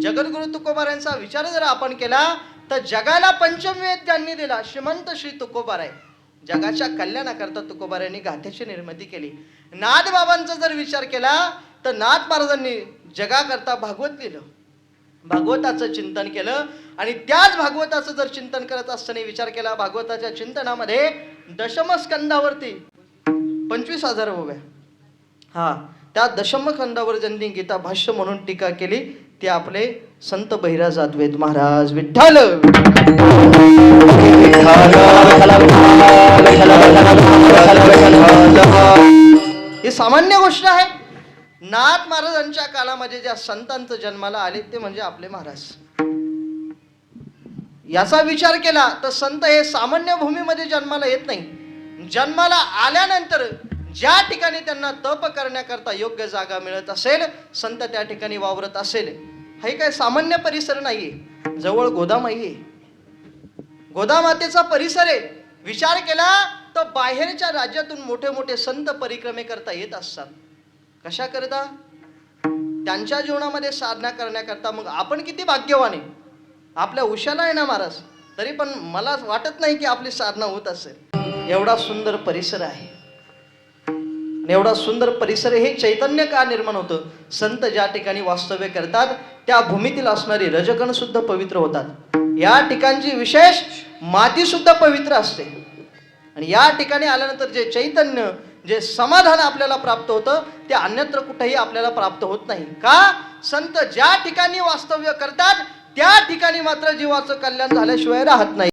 जगद्गुरु तुकोबारायांचा विचार जर आपण केला तर जगाला पंचमवेद ज्यांनी दिला श्रीमंत श्री तुकोबार आहे. जगाच्या कल्याणाकरता तुकोबारायांनी गाथेची निर्मिती केली. नाथबाबांचा जर विचार केला तर नाथ महाराजांनी जगाकरता भागवत लिहिलं, भागवताचं चिंतन केलं आणि त्याच भागवताचं जर चिंतन करत असताना विचार केला, भागवताच्या चिंतनामध्ये दशमस्कंदावरती 25,000 ओव्या, त्या दशमस्कंदावर ज्यांनी गीता भाष्य म्हणून टीका केली ते आपले संत बहिराज अद्वैत महाराज. विठ्ठल ही सामान्य गोष्ट आहे. नाथ महाराजांच्या काळामध्ये ज्या संतांचं जन्माला आले ते म्हणजे आपले महाराज. याचा विचार केला तर संत हे सामान्य भूमीमध्ये जन्माला येत नाही. जन्माला आल्यानंतर ज्या ठिकाणी त्यांना तप करण्याकरता योग्य जागा मिळत असेल, संत त्या ठिकाणी वावरत असेल. हे काय सामान्य परिसर नाहीये, जवळ गोदामाई आहे, गोदामातेचा परिसर आहे. विचार केला तर बाहेरच्या राज्यातून मोठे मोठे संत परिक्रमे करता येत असतात. कशा करता? त्यांच्या जीवनामध्ये साधना करण्याकरता. मग आपण किती भाग्यवान आहे. आपल्या उशाला आहे ना महाराज, तरी पण मला वाटत नाही की आपली साधना होत असेल. एवढा सुंदर परिसर आहे, एवढा सुंदर परिसर. हे चैतन्य का निर्माण होतं? संत ज्या ठिकाणी वास्तव्य करतात त्या भूमीतील असणारी रजकण सुद्धा पवित्र होतात. या ठिकाणची विशेष माती सुद्धा पवित्र असते. आणि या ठिकाणी आल्यानंतर जे चैतन्य, जे समाधान आपल्याला प्राप्त होतं ते अन्यत्र कुठेही आपल्याला प्राप्त होत नाही. का? संत ज्या ठिकाणी वास्तव्य करतात त्या ठिकाणी मात्र जीवाचं कल्याण झाल्याशिवाय राहत नाही.